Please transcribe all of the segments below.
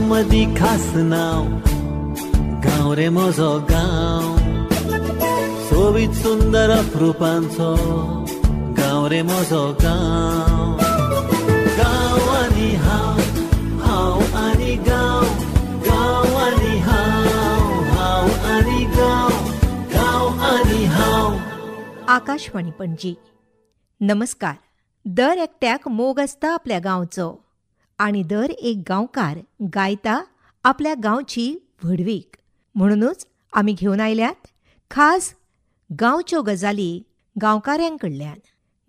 मदी खास नाव गांव रे म्हजो गांव, सोबीत सुंदर अप्रुपांचो गांव रे म्हजो गांव. गांव आनी हांव, हांव आनी गांव, गांव आनी हांव, हांव आनी गांव, गांव आनी हांव. आकाशवाणी पणजी. नमस्कार. दर एकट्याक मोग आसता आपल्या गांवचो आनी दर एक गांवकार गायता आपल्या गांवची व्हडवीक. म्हणूनच आमी घेवन आयल्यात खास गांवच्यो गजाली गांवकाऱ्यांकडल्यान.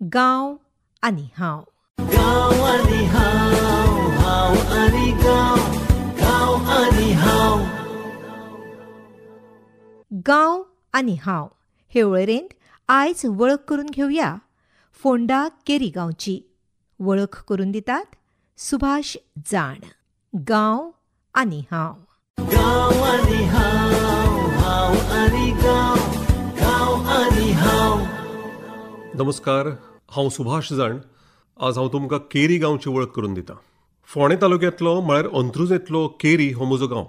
गांव आनी हांव. गांव आनी हांव, हांव आनी गांव, गांव आनी हांव. गांव आनी हांव हे वळेरेंत आयज वळख करून घेवया फोंडा केरी गांवची. वळख करून दितात सुभाष जाण. गांव आनी हांव. गांव आनी हांव, हांव आनी गांव, गांव आनी हांव. नमस्कार, हांव सुभाष जाण. आज हांव तुमकां केरी गांवची वळख करून दितां. फोंडे तालुक्यांतलो म्हळ्यार अंत्रुजेंतलो केरी हो म्हजो गांव.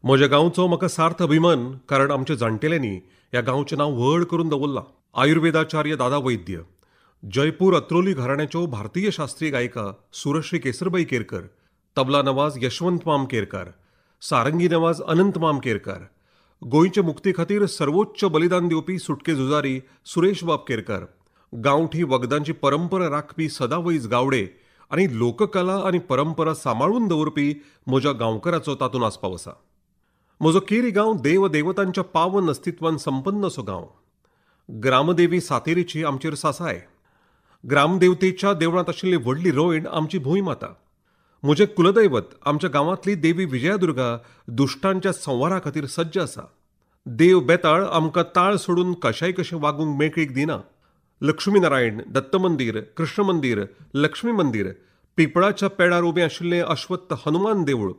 म्हज्या गांवचो म्हाका सार्थ अभिमान, कारण आमच्या जाणटेल्यांनी ह्या गांवचें नांव व्हड करून दवरलां. आयुर्वेदाचार्य दादा वैद्य, जयपूर अत्रोली घराण्याच्यो भारतीय शास्त्रीय गायिका सुरश्री केसरबाई केरकर, तबला नवाज यशवंत माम केरकार, सारंगी नवाज अनंत माम केरकार, गोंयचे मुक्ती खातीर सर्वोच्च बलिदान दिवपी सुटके झुजारी सुरेश बाब केरकार, गांवठी वखदांची परंपरा राखपी सदावैज गावडे आनी लोककला आनी परंपरा सांबाळून दवरपी म्हज्या गांवकाराचो तातूंत आस्पाव आसा. म्हजो केरी गांव देव देवतांच्या पावन अस्तित्वान संपन्न असो गांव. ग्रामदेवी सातेरीची आमचेर सासाय. ग्रामदेवतेच्या देवळांत आशिल्ली व्हडली रोयण आमची भूंयमाता. म्हजें कुलदैवत आमच्या गांवांतली देवी विजयादुर्गा दुश्टांच्या संवारा खातीर सज्ज आसा. देव बेताळ आमकां ताळ सोडून कशाय कशें वागूंक मेकळीक दिना. लक्ष्मी नारायण, दत्त मंदीर, कृष्ण मंदीर, लक्ष्मी मंदीर, पिपळाच्या पेडार उबें आशिल्लें अश्वत्थ हनुमान देवूळ,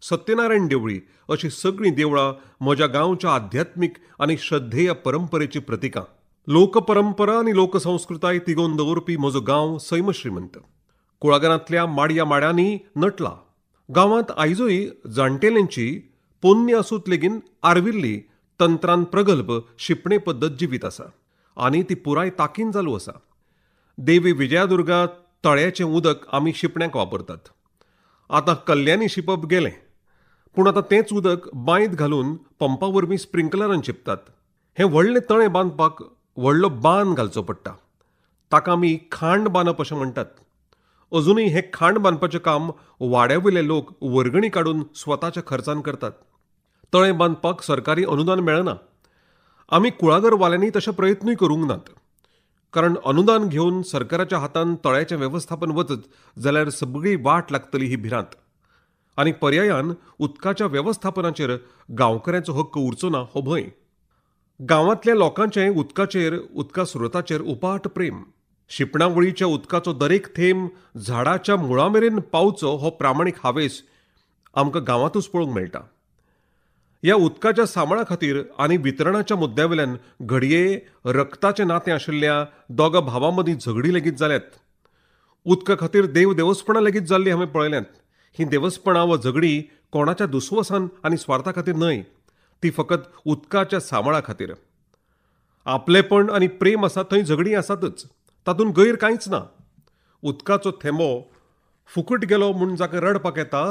सत्यनारायण देवळी अशीं सगळीं देवळां म्हज्या गांवच्या आध्यात्मीक आनी श्रद्धेय परंपरेची प्रतिकां. लोकपरंपरा आनी लोकसंस्कृताय तिगोवन दवरपी म्हजो गांव सैम श्रीमंत. कुळागरांतल्या माडया माड्यांनी नटला. गांवांत आयजूय जाणटेल्यांची पोन्नी आसूत लेगीत आर्विल्ली तंत्रान प्रगल्भ शिंपणे पद्दत जिवीत आसा आनी ती पुराय तांकीन चालू आसा. देवी विजयादुर्गा तळ्याचें उदक आमी शिंपण्याक वापरतात. आतां कल्ल्यांनी शिंपप गेलें, पूण आतां तेंच उदक बांयत घालून पंपा वरवीं स्प्रिंकलरान शिंपतात. हें व्हडलें तळें बांदपाक व्हडलो बांद घालचो पडटा. ताका आमी खांड बांदप अशें म्हणटात. अजुनूय हें खांड बांदपाचें काम वाड्यावयले लोक वर्गणी काडून स्वताच्या खर्चान करतात. तळें बांदपाक सरकारी अनुदान मेळना. आमी कुळागरवाल्यांनी तशे प्रयत्नूय करूंक नात, कारण अनुदान घेवन सरकाराच्या हातान तळ्याचें वेवस्थापन वचत जाल्यार सगळी वाट लागतली ही भिरांत. आनी पर्यायान उदकाच्या वेवस्थापनाचेर गांवकऱ्यांचो हक्क उरचो ना हो भंय. गांवांतल्या लोकांचें उदका स्रोताचेर उपाट प्रेम. शिंपणावळीच्या उदकाचो दरेक थेंब झाडाच्या मुळां मेरेन पावचो हो प्रामाणीक हावेस आमकां गांवांतूच पळोवंक मेळटा. ह्या उदकाच्या सांबाळा खातीर आनी वितरणाच्या मुद्द्यावयल्यान घडये रक्ताचें नातें आशिल्ल्या दोगां भावां मदीं झगडीं लेगीत जाल्यात. उदका खातीर देव देवस्पणां लेगीत जाल्लीं हांवें पळयल्यांत. हीं देवस्पणां वा झगडीं कोणाच्या दुस्वसान आनी स्वार्था खातीर न्हय, ती फकत उदकाच्या सांबाळा खातीर. आपलेपण आनी प्रेम आसा थंय झगडीं आसातच, तातूंत गैर कांयच ना. उदकाचो थेंबो फुकट गेलो म्हूण जाका रडपाक येता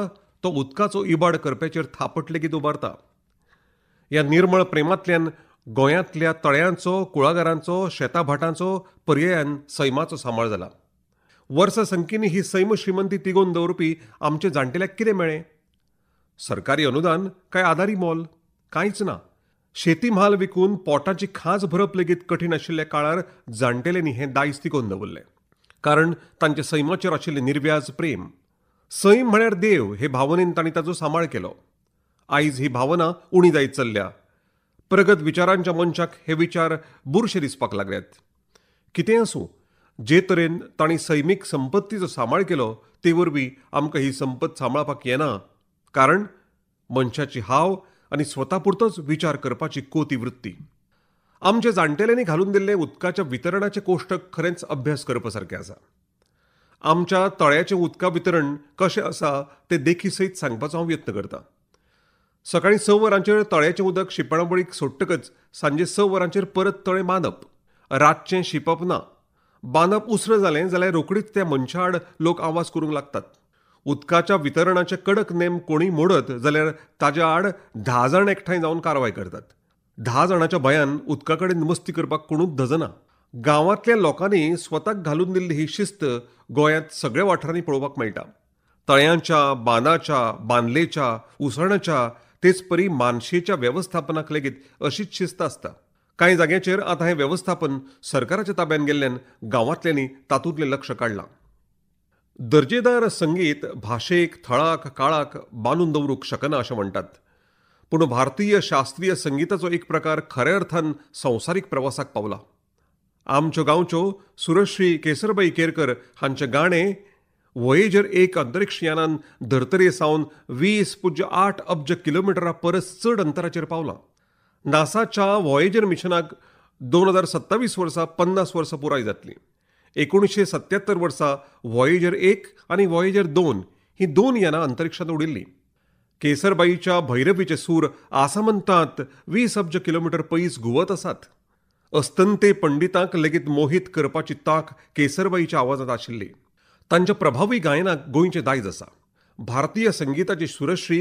तो उदकाचो इबाड करप्याचेर थापट लेगीत उबारता. ह्या निर्मळ प्रेमांतल्यान गोंयांतल्या तळ्यांचो, कुळागरांचो, शेतां भाटांचो पर्यायान सैमाचो सांबाळ जाला. वर्सां संख्येनी ही सैम श्रीमंती तिगोवन दवरपी आमच्या जाणटेल्यांक कितें मेळ्ळें? सरकारी अनुदान काय आदारी मोल? कांयच ना. शेती म्हाल विकून पोटाची खाज भरप लेगीत कठीण आशिल्ल्या काळार जाणटेल्यांनी हें दायज तिगोवन दवरलें, कारण तांचे सैमाचेर आशिल्लें निर्व्याज प्रेम. सैम म्हळ्यार देव हे भावनेन तांणी ताचो सांबाळ केलो. आयज ही भावना उणी जायत चल्ल्या. प्रगत विचारांच्या मनशाक हे विचार बुरशे दिसपाक लागल्यात. कितें आसूं, जे तरेन तांणी सैमीक संपत्तीचो सांबाळ केलो ते वरवीं आमकां ही संपत सांबाळपाक येना, कारण मनशाची हाव आनी स्वता पुरतोच विचार करपाची कोती वृत्ती. आमच्या जाणटेल्यांनी घालून दिल्ले उदकाच्या वितरणाचे कोश्टक खरेंच अभ्यास करपा सारकें आसा. आमच्या तळ्याचें उदका वितरण कशें आसा तें देखी सयत सांगपाचो हांव यत्न करतां. सकाळीं 6 वरांचेर तळ्याचें उदक शिंपणावळीक सोडटकच सांजे 6 वरांचेर परत तळें बांदप. रातचें शिंपप ना. बांदप उसर जालें जाल्यार रोखडीच त्या मनशा आड लोक आवाज करूंक लागतात. उदकाच्या वितरणाचे कडक नेम कोणीय मोडत जाल्यार ताच्या आड 10 जाण एकठांय जावन कारवाय करतात. 10 जाणांच्या भंयान उदका कडेन मस्ती करपाक कोणूच धजना. गांवांतल्या लोकांनी स्वताक घालून दिल्ली ही शिस्त गोंयांत सगळ्या वाठारांनी पळोवपाक मेळटा. तळ्यांच्या, बांदाच्या, बांदलेच्या, उसणाच्या तेच परी मानशेच्या वेवस्थापनाक लेगीत अशीच शिस्त आसता. कांय जाग्यांचेर आतां हें वेवस्थापन सरकाराच्या ताब्यान गेल्ल्यान गांवांतल्यांनी तातूंतलें लक्ष काडलां. दर्जेदार संगीत भाशेक, थळाक, काळाक बांदून दवरूंक शकना अशें म्हणटात. पूण भारतीय शास्त्रीय संगीताचो एक प्रकार खऱ्या अर्थान संवसारीक प्रवासाक पावला. आमच्यो गांवच्यो सुरश्री केसरबाई केरकर हांचें गाणें वॉयेजर 1 अंतरीक्ष यानान धर्तरे सावन 20.8 अब्ज किलोमिटरा परस चड अंतराचेर पावलां. नासाच्या वॉयेजर मिशनाक 2027 वर्सा 50 वर्सां पुराय जातलीं. 1977 वर्सा वॉयेजर 1 आनी वॉयेजर 2 हीं 2 यानां अंतरिक्षांत उडिल्लीं. केसरबाईच्या भैरवीचे सूर आसामंतांत 20 अब्ज किलोमिटर पयस घुंवत आसात. अस्तंते पंडितांक लेगीत मोहीत करपाची तांक केसरबाईच्या आवाजांत आशिल्ली. तांच्या प्रभावी गायनाक गोंयचें दायज आसा. भारतीय संगीताची सुरश्री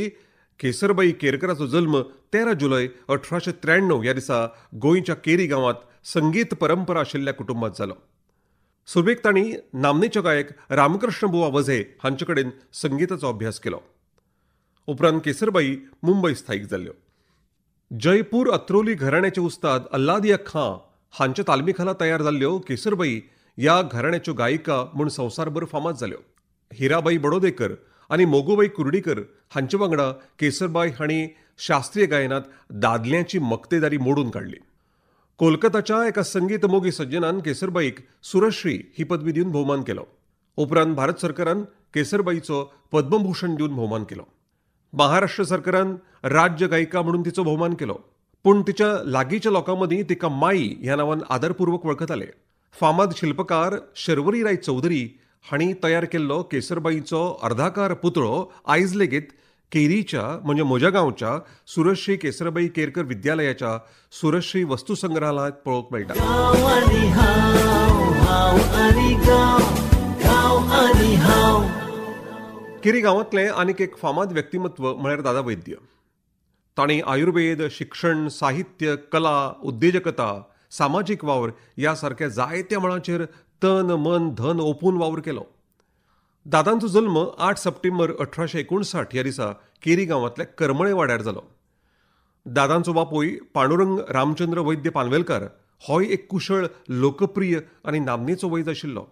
केसरबाई केरकराचो जल्म 13 जुलय 1893 ह्या दिसा गोंयच्या केरी गांवांत संगीत परंपरा आशिल्ल्या कुटुंबांत जालो. सुरवेक तांणी नामनेचे गायक रामकृष्ण बुवा वझे हांचे कडेन संगीताचो अभ्यास केलो. उपरांत केसरबाई मुंबय स्थायीक जाल्ल्यो. जयपूर अत्रोली घराण्याचे उस्ताद अल्लादिया खां हांच्या तालमी खाला तयार जाल्ल्यो केसरबाई ह्या घराण्याच्यो गायिका म्हूण संवसारभर फामाद जाल्यो. हिराबाई बडोदेकर आनी मोगूबाई कुर्डीकर हांचे वांगडा केसरबाई हांणी शास्त्रीय गायनांत दादल्यांची मक्तेदारी मोडून काडली. कोलकाताच्या एका संगीत मोगी सज्जनान केसरबाईक सुरश्री ही पदवी दिवन भोवमान केलो. उपरांत भारत सरकारान केसरबाईचो पद्मभूषण दिवन भोवमान केलो. महाराष्ट्र सरकारान राज्य गायिका म्हणून तिचो भोवमान केलो. पूण तिच्या लागींच्या लोकां मदीं तिका माई ह्या नांवान आदरपूर्वक वळखताले. फामाद शिल्पकार शर्वरीराय चौधरी हांणी तयार केल्लो केसरबाईचो अर्धाकार पुतळो आयज लेगीत केरीच्या म्हणजे म्हज्या गांवच्या सुरश्री केसरबाई केरकर विद्यालयाच्या सुरश्री वस्तू संग्रहालयात पळोवंक मेळटा. केरी गांवांतलें आनीक एक फामाद व्यक्तिमत्व म्हळ्यार दादा वैद्य. तांणी आयुर्वेद, शिक्षण, साहित्य, कला, उद्देजकता, सामाजीक वावर ह्या सारक्या जायत्या मळांचेर तन मन धन ओपून वावर केलो. दादांचो जल्म 8 सप्टेंबर 1859 ह्या दिसा केरी गांवांतल्या करमळे वाड्यार जालो. दादांचो बापूय पांडुरंग रामचंद्र वैद्य पानवेलकार होय एक कुशळ, लोकप्रिय आनी नामनेचो वैद आशिल्लो.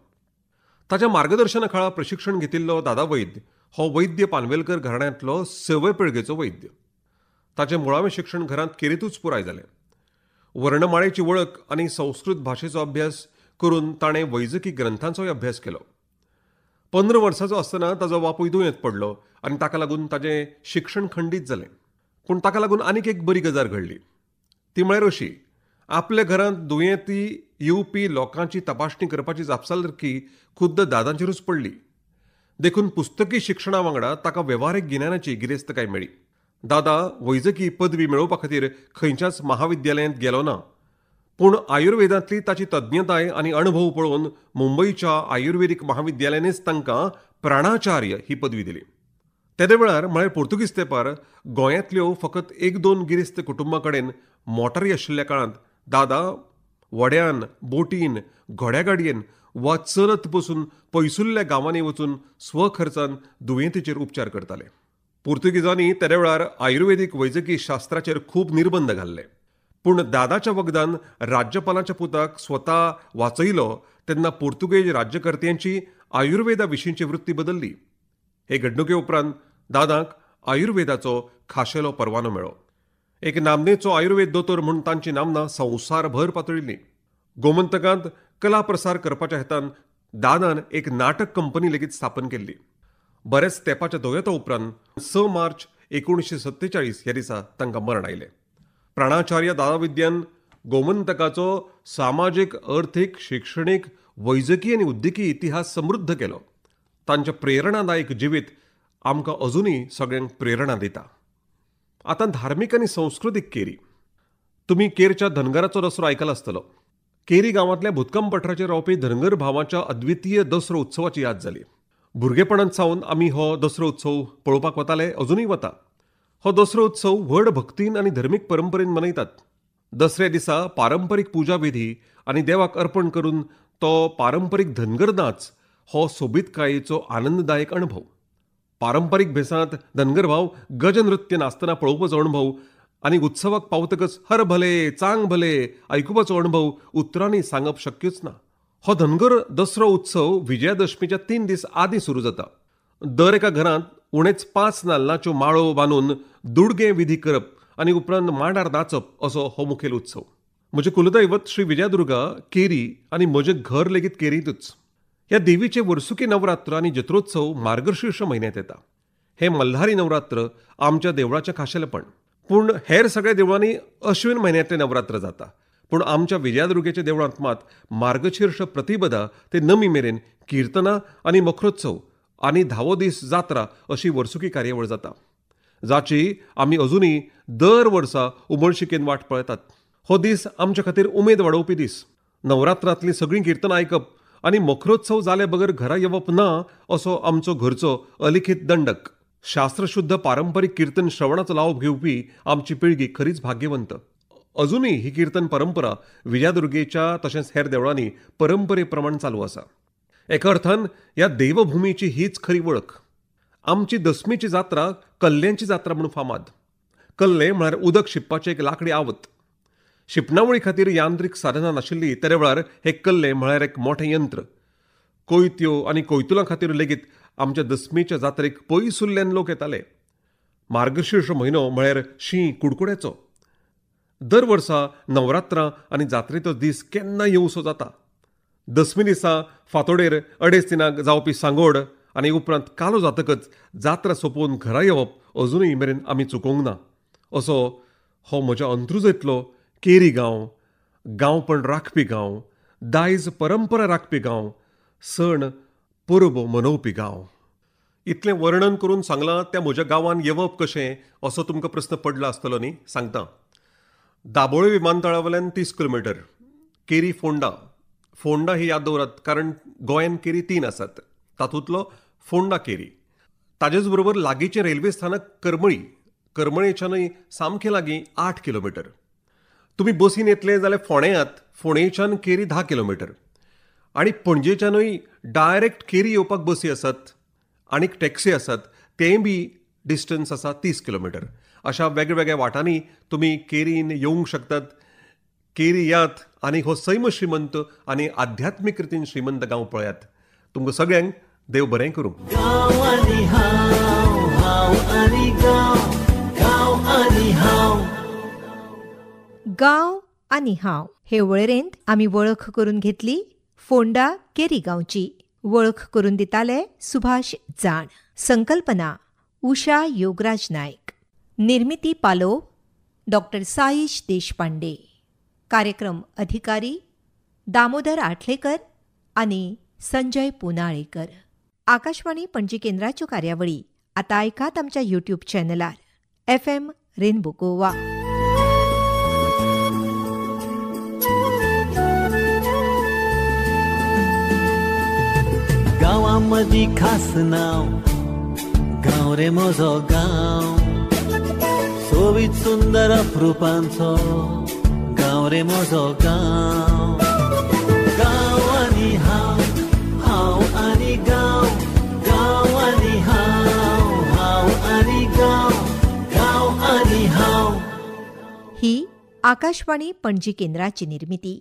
ताच्या मार्गदर्शना खाला प्रशिक्षण घेतिल्लो दादा वैद्य हो वैद्य पानवेलकर घराण्यांतलो 6व्या पिळगेचो वैद्य. ताचें मुळावें शिक्षण घरांत केरीतूच पुराय जालें. वर्णमाळेची वळख आनी संस्कृत भाशेचो अभ्यास करून ताणें वैजकी ग्रंथांचोय अभ्यास केलो. 15 वर्सांचो आसतना ताजो बापूय दुयेंत पडलो आनी ताका लागून ताचें शिक्षण खंडीत जालें. पूण ताका लागून आनीक एक बरी गजाल घडली. ती म्हळ्यार अशी, आपल्या घरांत दुयेंती येवपी लोकांची तपासणी करपाची जापसालदारकी खुद्द दादांचेरूच पडली. देखून पुस्तकी शिक्षणा वांगडा ताका वेव्हारीक गिन्यानाची गिरेस्तकाय मेळ्ळी. दादा वैजकी पदवी मेळोवपा खातीर खंयच्याच महाविद्यालयांत गेलो ना. पूण आयुर्वेदांतली ताची तज्ञताय आनी अणभव पळोवन मुंबयच्या आयुर्वेदीक महाविद्यालयानच तांकां प्राणाचार्य ही पदवी दिली. तेदे वेळार म्हळ्यार पोर्तुगीज तेंपार गोंयांतल्यो फकत 1-2 गिरेस्त कुटुंबां कडेन मोटारी आशिल्ल्या काळांत दादा वड्यान, बोटीन, घोड्यागाडयेन वा चलत बसून पयसुल्ल्या गांवांनी वचून स्वखर्चान दुयेंतीचेर उपचार करताले. पोर्तुगीजांनी तेदे वेळार आयुर्वेदीक वैजकी शास्त्राचेर खूब निर्बंध घाल्ले. पूण दादाच्या वखदान राज्यपालाच्या पुताक स्वता वाचयलो तेन्ना पोर्तुगेज राज्यकर्त्यांची आयुर्वेदा विशींची वृत्ती बदल्ली. हे घडणुके उपरांत दादाक आयुर्वेदाचो खाशेलो परवानो मेळ्ळो. एक नामनेचो आयुर्वेद दोतोर म्हूण तांची नामना संवसारभर पातळिल्ली. गोमंतकांत कला प्रसार करपाच्या हेतान दादान एक नाटक कंपनी लेगीत स्थापन केल्ली. बरेच तेंपाच्या दुयेंता उपरांत 6 मार्च 1947 ह्या दिसा तांकां मरण आयलें. प्राणाचार्य दादा विद्यान गोमंतकाचो सामाजीक, अर्थीक, शिक्षणीक, वैजकी आनी उद्देगी इतिहास समृद्ध केलो. तांचें प्रेरणादायक जिवीत आमकां अजुनूय सगळ्यांक प्रेरणा दिता. आतां धार्मीक आनी संस्कृतीक केरी. तुमी केरच्या धनगराचो दसरो आयकलो आसतलो. केरी गांवांतल्या भुतकम पठाराचेर रावपी धनगर भावांच्या अद्वितीय दसरो उत्सवाची याद जाली. भुरगेपणांत सावन आमी हो दसरो उत्सव पळोवपाक वताले, अजुनूय वता. हो दसरो उत्सव व्हड भक्तीन आनी धर्मीक परंपरेन मनयतात. दसऱ्या दिसा पारंपरीक पुजा विधी आनी देवाक अर्पण करून तो पारंपरीक धनगर नाच हो सोबीतकायेचो आनंददायक अणभव. पारंपरीक भेसांत धनगर भाव गज नृत्य नाचतना पळोवपाचो अणभव आनी उत्सवाक पावतकच हर भले चांग भले आयकुपाचो अणभव उतरांनी सांगप शक्यच ना. हो धनगर दसरो उत्सव विजयादशमीच्या 3 दीस आदीं सुरू जाता. दर एका घरांत उणेच 5 नाल्लाच्यो माळो बांदून दुडगे विधी करप आनी उपरांत मांडार नाचप असो हो मुखेल उत्सव. म्हजें कुलदैवत श्री विजयादुर्गा केरी आनी म्हजें घर लेगीत केरींतूच. ह्या देवीचे वर्सुकी नवरात्र आनी जत्रोत्सव मार्गशीर्ष म्हयन्यांत येता. हे मल्हारी नवरात्र आमच्या देवळाचें खाशेलपण. पूण हेर सगळ्या देवळांनी अश्विन म्हयन्यांतलें नवरात्र जाता. पूण आमच्या विजयादुर्गेच्या देवळांत मात मार्गशीर्ष प्रतिपदा ते नमी मेरेन किर्तनां आनी मखरोत्सव आनी 10वो दीस जात्रा अशी वर्सुकी कार्यावळ जाता, जाची आमी अजुनूय दर वर्सा उमळशिकेन वाट पळयतात. हो दीस आमचे खातीर उमेद वाडोवपी दीस. नवरात्रांतलीं सगळीं किर्तनां आयकप आनी मखरोत्सव जाले बगर घरा येवप ना असो आमचो घरचो अलिखीत दंडक. शास्त्रशुद्ध पारंपरीक कीर्तन श्रवणाचो लाव घेवपी आमची पिळगी खरीच भाग्यवंत. अजुनूय ही कीर्तन परंपरा विजयादुर्गेच्या तशेंच हेर देवळांनी परंपरे प्रमाण चालू आसा. एका अर्थान ह्या देवभुमीची हीच खरी वळख. आमची दसमीची जात्रा कल्ल्यांची जात्रा म्हणून फामाद. कल्ले म्हळ्यार उदक शिंपपाचें एक लांकडी आवत. शिंपणावळी खातीर यांत्रीक साधनां नाशिल्लीं तेरे वेळार हे कल्ले म्हळ्यार एक मोठें यंत्र. कोयत्यो आनी कोयतुलां खातीर लेगीत आमच्या दसमीच्या जात्रेक पयसुल्ल्यान लोक येताले. मार्गशीर्ष म्हयनो म्हळ्यार शीं कुडकुड्याचो. दर वर्सा नवरात्रां आनी जात्रेचो दीस केन्ना येवसो जाता. दसमी दिसा फांतोडेर 2:30 जावपी सांगोड आनी उपरांत कालो जातकच जात्रा सोंपोवन घरा येवप अजुनूय मेरेन आमी चुकोवंक ना. असो हो म्हज्या अंत्रुजेंतलो केरी गांव, गांवपण राखपी गांव, दायज परंपरा राखपी गांव, सण परब मनोवपी गांव. इतलें वर्णन करून सांगलां त्या म्हज्या गांवांत येवप कशें असो तुमकां प्रस्न पडला आसतलो न्ही. सांगता. दाबोळे विमानतळा वयल्यान 30 किलोमिटर. केरी फोंडा. फोंडा ही याद दवरात कारण गोंयांत केरी 3 आसात. तातूंतलो फोंडा केरी. ताजेच बरोबर लागींचें रेल्वे स्थानक करमळी. करमळेच्यानूय सामकें लागीं 8 किलोमिटर. तुमी बसीन येतले जाल्यार फोंडें यात. फोंडेच्यान केरी 10 किलोमिटर. आनी पणजेच्यानूय डायरेक्ट केरी येवपाक बसी आसात आनीक टॅक्सी आसात. तेंय बी डिस्टन्स आसा 30 किलोमिटर. अशा वेगवेगळ्या वाटांनी तुमी केरीन येवंक शकतात. केरी यात आनी हो सैम श्रीमंत आनी आध्यात्मीक रितीन श्रीमंत गांव पळयात. तुमकां सगळ्यांक देव बरें करूं. गांव आनी हांव, हांव आनी गांव, गांव आनी हांव. गांव आनी हांव हे वळेरेंत आमी वळख करून घेतली फोंडा केरी गांवची. वळख करून दिताले सुभाष जाण. संकल्पना उषा योगराज नायक. निर्मिती पालो डॉक्टर साईश देशपांडे. कार्यक्रम अधिकारी दामोदर आठलेकर आनी संजय पुनाळेकर. आकाशवाणी पणजी केंद्राच्यो कार्यावळी आतां आयकात आमच्या यूट्यूब चॅनलार FM रेनबो गोवा. गांवा मदीं खास नांव, गांव रे म्हजो गांव. सोबीत सुंदर अप्रुपांचो गांव रे म्हजो गांव. गांव आनी हांव, हांव आनी गांव, गांव आनी हांव, हांव आनी गांव, गांव आनी हांव. ही आकाशवाणी पणजी केंद्राची निर्मिती.